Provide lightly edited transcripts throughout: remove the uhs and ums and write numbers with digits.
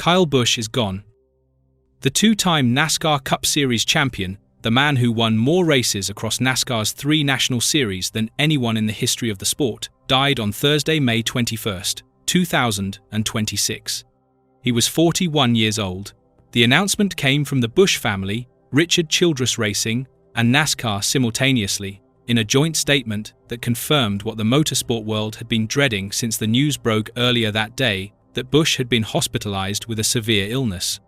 Kyle Busch is gone. The two-time NASCAR Cup Series champion, the man who won more races across NASCAR's 3 national series than anyone in the history of the sport, died on Thursday, May 21, 2026. He was 41 years old. The announcement came from the Busch family, Childress Racing, and NASCAR simultaneously, in a joint statement that confirmed what the motorsport world had been dreading since the news broke earlier that day that Busch had been hospitalized with a severe illness.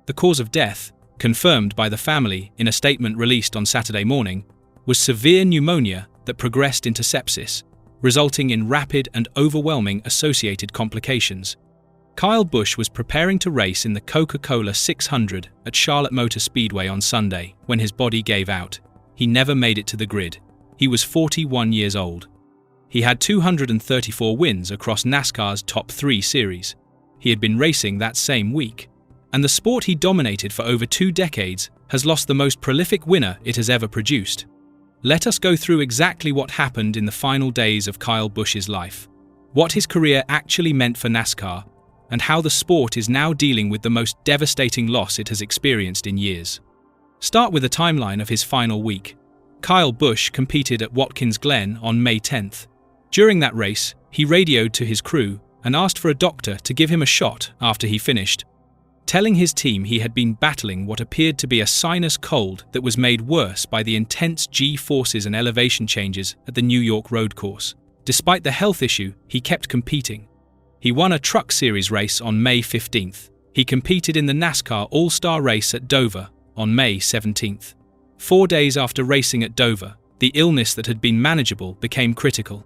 The cause of death, confirmed by the family in a statement released on Saturday morning, was severe pneumonia that progressed into sepsis, resulting in rapid and overwhelming associated complications. Kyle Busch was preparing to race in the Coca Cola 600 at Charlotte Motor Speedway on Sunday when his body gave out. He never made it to the grid. He was 41 years old. He had 234 wins across NASCAR's top 3 series. He had been racing that same week, and the sport he dominated for over 2 decades has lost the most prolific winner it has ever produced. Let us go through exactly what happened in the final days of Kyle Busch's life, what his career actually meant for NASCAR, and how the sport is now dealing with the most devastating loss it has experienced in years. Start with a timeline of his final week. Kyle Busch competed at Watkins Glen on May 10th. During that race, he radioed to his crew and asked for a doctor to give him a shot after he finished, telling his team he had been battling what appeared to be a sinus cold that was made worse by the intense G-forces and elevation changes at the New York road course. Despite the health issue, he kept competing. He won a Truck Series race on May 15th. He competed in the NASCAR All-Star race at Dover on May 17th. 4 days after racing at Dover, the illness that had been manageable became critical.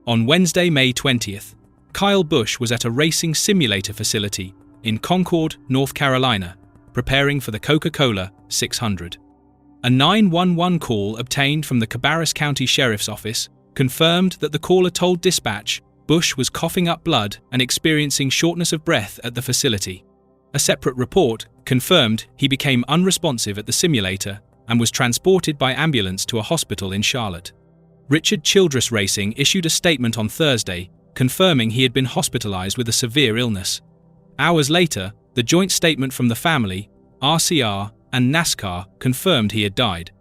On Wednesday, May 20th, Kyle Busch was at a racing simulator facility in Concord, North Carolina, preparing for the Coca Cola 600. A 911 call obtained from the Cabarrus County Sheriff's Office confirmed that the caller told dispatch Busch was coughing up blood and experiencing shortness of breath at the facility. A separate report confirmed he became unresponsive at the simulator and was transported by ambulance to a hospital in Charlotte. Childress Racing issued a statement on Thursday confirming he had been hospitalized with a severe illness. Hours later, the joint statement from the family, RCR, and NASCAR confirmed he had died.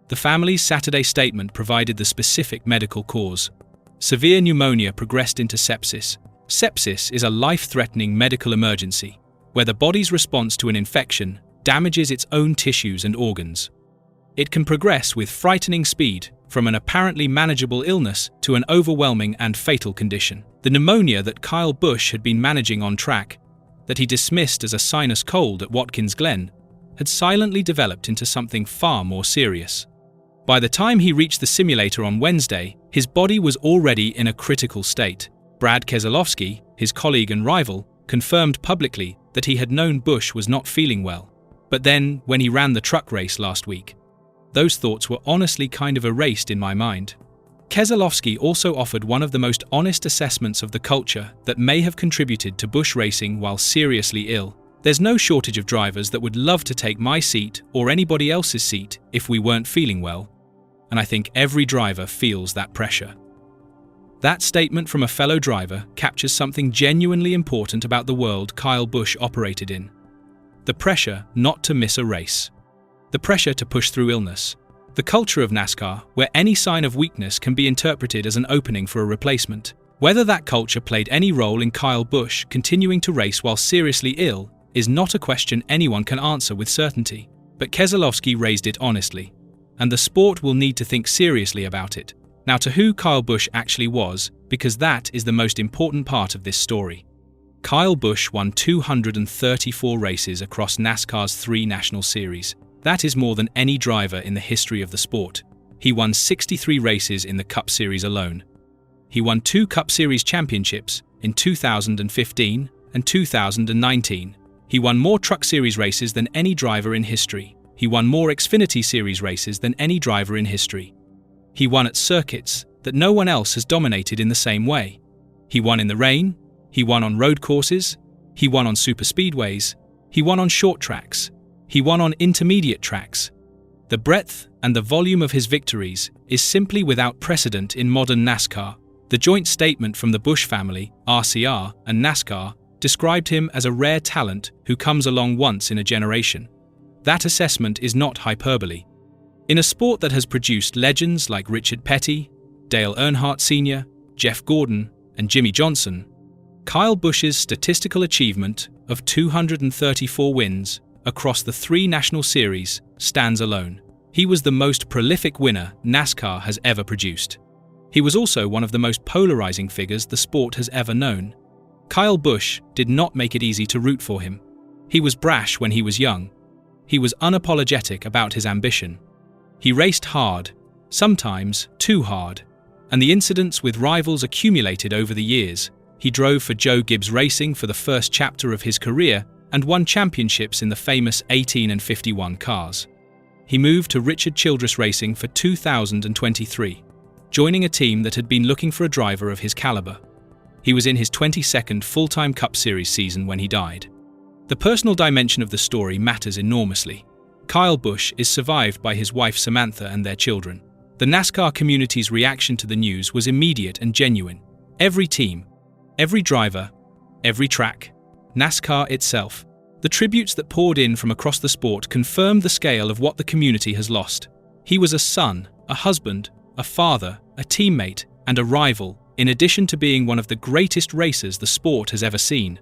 The family's Saturday statement provided the specific medical cause. Severe pneumonia progressed into sepsis. Sepsis is a life-threatening medical emergency, where the body's response to an infection damages its own tissues and organs. It can progress with frightening speed, from an apparently manageable illness to an overwhelming and fatal condition. The pneumonia that Kyle Busch had been managing on track, that he dismissed as a sinus cold at Watkins Glen, had silently developed into something far more serious. By the time he reached the simulator on Wednesday, his body was already in a critical state. Brad Keselowski, his colleague and rival, confirmed publicly that he had known Busch was not feeling well. But then, when he ran the truck race last week, those thoughts were honestly kind of erased in my mind. Keselowski also offered one of the most honest assessments of the culture that may have contributed to Busch racing while seriously ill. There's no shortage of drivers that would love to take my seat or anybody else's seat if we weren't feeling well, and I think every driver feels that pressure. That statement from a fellow driver captures something genuinely important about the world Kyle Busch operated in. The pressure not to miss a race. The pressure to push through illness. The culture of NASCAR, where any sign of weakness can be interpreted as an opening for a replacement. Whether that culture played any role in Kyle Busch continuing to race while seriously ill is not a question anyone can answer with certainty. But Keselowski raised it honestly, and the sport will need to think seriously about it. Now to who Kyle Busch actually was, because that is the most important part of this story. Kyle Busch won 234 races across NASCAR's 3 national series. That is more than any driver in the history of the sport. He won 63 races in the Cup Series alone. He won 2 Cup Series championships in 2015 and 2019. He won more Truck Series races than any driver in history. He won more Xfinity Series races than any driver in history. He won at circuits that no one else has dominated in the same way. He won in the rain. He won on road courses. He won on superspeedways. He won on short tracks. He won on intermediate tracks. The breadth and the volume of his victories is simply without precedent in modern NASCAR. The joint statement from the Busch family, RCR, and NASCAR described him as a rare talent who comes along once in a generation. That assessment is not hyperbole. In a sport that has produced legends like Richard Petty, Dale Earnhardt Sr., Jeff Gordon, and Jimmy Johnson, Kyle Busch's statistical achievement of 234 wins across the 3 national series stands alone. He was the most prolific winner NASCAR has ever produced. He was also one of the most polarizing figures the sport has ever known. Kyle Busch did not make it easy to root for him. He was brash when he was young. He was unapologetic about his ambition. He raced hard, sometimes too hard, and the incidents with rivals accumulated over the years. He drove for Joe Gibbs Racing for the first chapter of his career and won championships in the famous 18 and 51 cars. He moved to Richard Childress Racing for 2023, joining a team that had been looking for a driver of his caliber. He was in his 22nd full-time Cup Series season when he died. The personal dimension of the story matters enormously. Kyle Busch is survived by his wife Samantha and their children. The NASCAR community's reaction to the news was immediate and genuine. Every team, every driver, every track, NASCAR itself. The tributes that poured in from across the sport confirmed the scale of what the community has lost. He was a son, a husband, a father, a teammate, and a rival, in addition to being one of the greatest racers the sport has ever seen.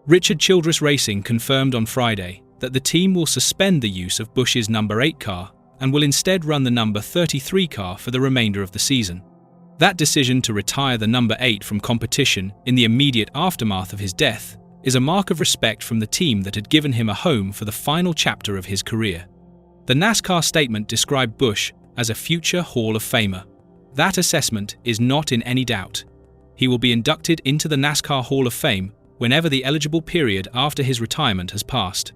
Richard Childress Racing confirmed on Friday that the team will suspend the use of Busch's number 8 car and will instead run the number 33 car for the remainder of the season. That decision to retire the number 8 from competition in the immediate aftermath of his death is a mark of respect from the team that had given him a home for the final chapter of his career. The NASCAR statement described Busch as a future Hall of Famer. That assessment is not in any doubt. He will be inducted into the NASCAR Hall of Fame whenever the eligible period after his retirement has passed.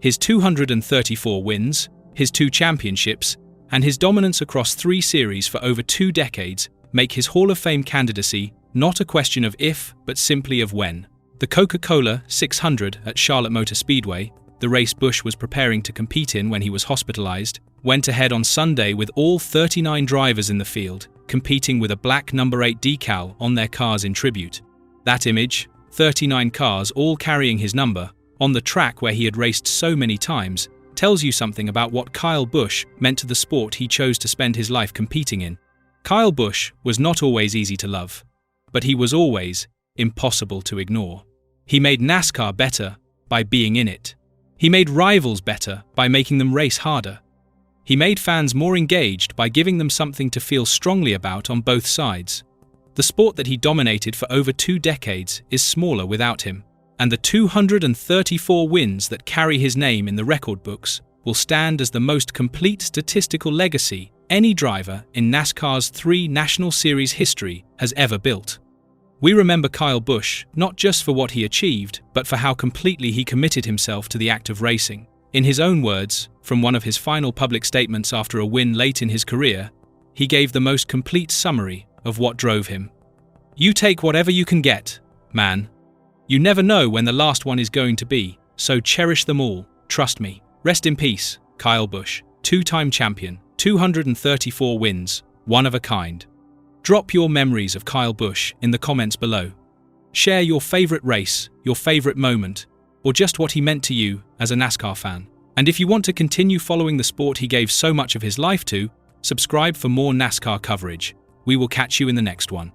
His 234 wins, his 2 championships, and his dominance across 3 series for over 2 decades make his Hall of Fame candidacy not a question of if, but simply of when. The Coca Cola 600 at Charlotte Motor Speedway, the race Busch was preparing to compete in when he was hospitalised, went ahead on Sunday with all 39 drivers in the field, competing with a black number 8 decal on their cars in tribute. That image, 39 cars all carrying his number, on the track where he had raced so many times, tells you something about what Kyle Busch meant to the sport he chose to spend his life competing in. Kyle Busch was not always easy to love, but he was always impossible to ignore. He made NASCAR better by being in it. He made rivals better by making them race harder. He made fans more engaged by giving them something to feel strongly about on both sides. The sport that he dominated for over 2 decades is smaller without him, and the 234 wins that carry his name in the record books will stand as the most complete statistical legacy any driver in NASCAR's 3 National Series history has ever built. We remember Kyle Busch not just for what he achieved, but for how completely he committed himself to the act of racing. In his own words, from one of his final public statements after a win late in his career, he gave the most complete summary of what drove him. "You take whatever you can get, man. You never know when the last one is going to be, so cherish them all, trust me." Rest in peace, Kyle Busch, 2-time champion, 234 wins, one of a kind. Drop your memories of Kyle Busch in the comments below. Share your favorite race, your favorite moment, or just what he meant to you as a NASCAR fan. And if you want to continue following the sport he gave so much of his life to, subscribe for more NASCAR coverage. We will catch you in the next one.